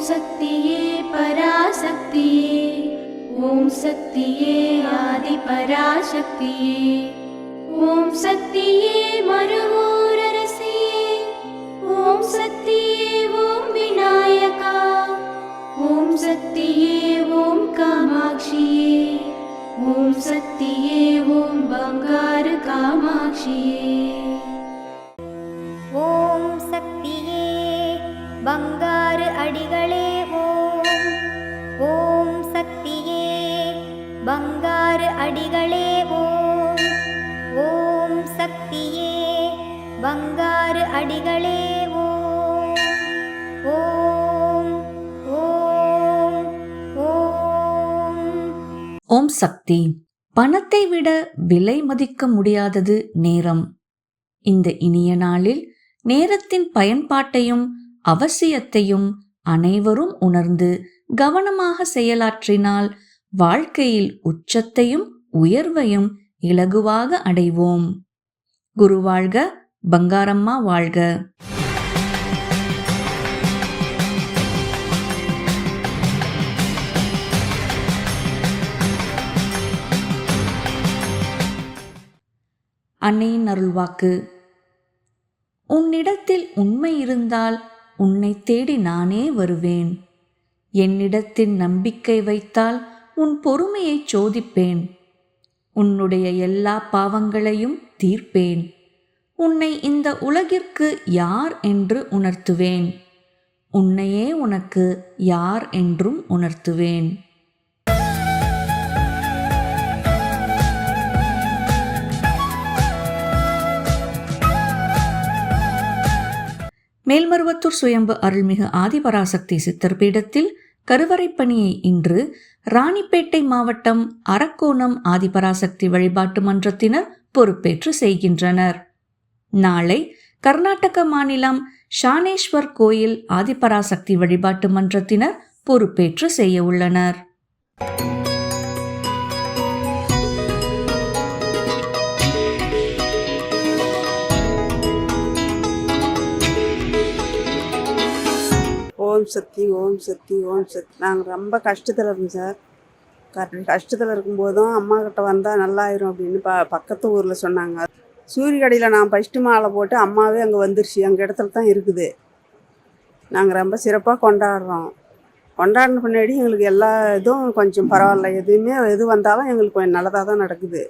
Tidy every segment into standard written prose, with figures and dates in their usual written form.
சக்தியே பராசக்தியே, ஓம் சக்தியே ஆதி பராசக்தியே, ஓம் சக்தியே மறுவூரரசியே, ஓம் சக்தியே ஓம் விநாயகா, ஓம் சக்தியே ஓம் காமாட்சியே, ஓம் சக்தியே ஓம் பங்காரு காமாட்சியே. ஓம் சக்தியே பங்காரு அடிகளே ஓம். ஓம் சக்தியே பங்காரு அடிகளே ஓம். ஓம் சக்தியே பங்காரு அடிகளே ஓம். ஓம் ஓம் ஓம். ஓம் சக்தி. பணத்தை விட விலை மதிக்க முடியாதது நேரம். இந்த இனிய நாளில் நேரத்தின் பயன்பாட்டையும் அவசியத்தையும் அனைவரும் உணர்ந்து கவனமாக செயலாற்றினால் வாழ்க்கையில் உச்சத்தையும் உயர்வையும் இலகுவாக அடைவோம். குரு வாழ்க, பங்காரம்மா வாழ்க. அன்னையின் அருள்வாக்கு. உன்னிடத்தில் உண்மை இருந்தால் உன்னை தேடி நானே வருவேன். என்னிடத்தில் நம்பிக்கை வைத்தால் உன் பொறுமையை சோதிப்பேன். உன்னுடைய எல்லா பாவங்களையும் தீர்ப்பேன். உன்னை இந்த உலகிற்கு யார் என்று உணர்த்துவேன். உன்னையே உனக்கு யார் என்றும் உணர்த்துவேன். மேல்மருவத்தூர் சுயம்பு அருள்மிகு ஆதிபராசக்தி சித்தர் பீடத்தில் கருவறை பணியை இன்று ராணிப்பேட்டை மாவட்டம் அரக்கோணம் ஆதிபராசக்தி வழிபாட்டு மன்றத்தினர் பொறுப்பேற்று செய்கின்றனர். நாளை கர்நாடக மாநிலம் ஷானேஸ்வர் கோயில் ஆதிபராசக்தி வழிபாட்டு மன்றத்தினர் பொறுப்பேற்று செய்ய உள்ளனர். ஓம் சக்தி, ஓம் சக்தி, ஓம் சக்தி. நாங்கள் ரொம்ப கஷ்டத்தில் இருந்தோம் சார். கஷ்டத்தில் இருக்கும்போதும் அம்மா கிட்ட வந்தால் நல்லாயிரும் அப்படின்னு பக்கத்து ஊரில் சொன்னாங்க. சூரியகடியில் நான் ஃபஸ்ட்டு மாலை போட்டு அம்மாவே அங்கே வந்துருச்சு. எங்கள் இடத்துல தான் இருக்குது. நாங்கள் ரொம்ப சிறப்பாக கொண்டாடுறோம். கொண்டாடின பின்னாடி எங்களுக்கு எல்லா இதுவும் கொஞ்சம் பரவாயில்ல. எது வந்தாலும் எங்களுக்கு கொஞ்சம் நல்லதாக தான் நடக்குது.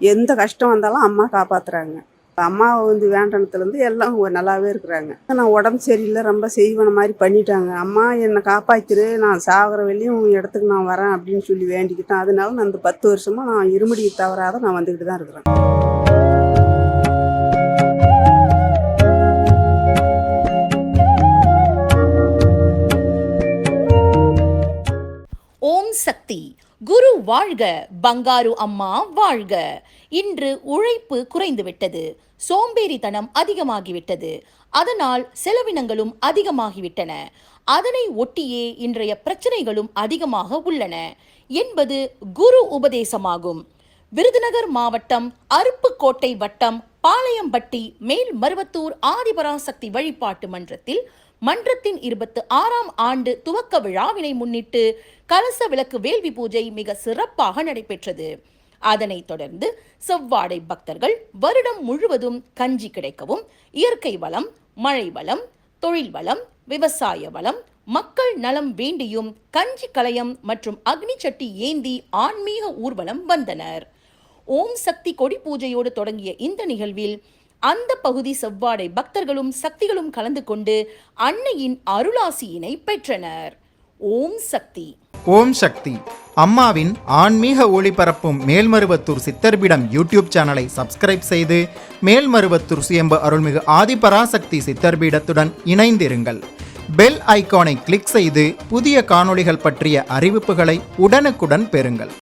எந்த கஷ்டம் வந்தாலும் அம்மா காப்பாற்றுறாங்க. அம்மாவை வேண்டனத்துலேருந்து எல்லாம் நல்லாவே இருக்கிறாங்க. நான் உடம்பு சரியில்லை, ரொம்ப செய்வன மாதிரி பண்ணிட்டாங்க. அம்மா என்னை காப்பாற்றிரு, நான் சாகிற வெளியும் உங்கள் இடத்துக்கு நான் வரேன் அப்படின்னு சொல்லி வேண்டிக்கிட்டேன். அதனால நான் இந்த 10 வருஷமாக நான் இருமுடியை தவறாத நான் வந்துக்கிட்டு தான் இருக்கிறேன். ஓம் சக்தி. குரு வாழ்க, பங்காரு அம்மா வாழ்க. இன்று உழைப்பு குறைந்துவிட்டது, சோம்பேறித்தனம் அதிகமாகிவிட்டது. அதனால் செலவினங்களும் அதிகமாகிவிட்டன. அதனை ஒட்டியே இன்றைய பிரச்சனைகளும் அதிகமாக உள்ளன என்பது குரு உபதேசமாகும். விருதுநகர் மாவட்டம் அருப்புக்கோட்டை வட்டம் பாளையம்பட்டி மேல்மருவத்தூர் ஆதிபராசக்தி வழிபாட்டு மன்றத்தில் மன்றத்தின் 26ஆம் ஆண்டு துவக்க விழாவினை முன்னிட்டு கலச விளக்கு வேள்வி பூஜை மிக சிறப்பாக நடைபெற்றது. அதனைத் தொடர்ந்து செவ்வாடை பக்தர்கள் வருடம் முழுவதும் கஞ்சி கிடைக்கவும், இயற்கை வளம், மழை வளம், தொழில் வளம், விவசாய வளம், மக்கள் நலம் வேண்டியும் கஞ்சி கலயம் மற்றும் அக்னி சட்டி ஏந்தி ஆன்மீக ஊர்வலம் வந்தனர். ஓம் சக்தி கொடி பூஜையோடு தொடங்கிய இந்த நிகழ்வில் அந்த பகுதி செவ்வாடை பக்தர்களும் சக்திகளும் கலந்து கொண்டு அன்னையின் அருளாசியினை பெற்றனர். ஓம் சக்தி. ஓம் சக்தி. அம்மாவின் ஆன்மீக ஒளிபரப்பும் மேல்மருவத்தூர் சித்தர்பீடம் யூடியூப் சேனலை சப்ஸ்கிரைப் செய்து மேல்மருவத்தூர் சுயம்பு அருள்மிகு ஆதிபராசக்தி சித்தர்பீடத்துடன் இணைந்திருங்கள். பெல் ஐகானை கிளிக் செய்து புதிய காணொளிகள் பற்றிய அறிவிப்புகளை உடனுக்குடன் பெறுங்கள்.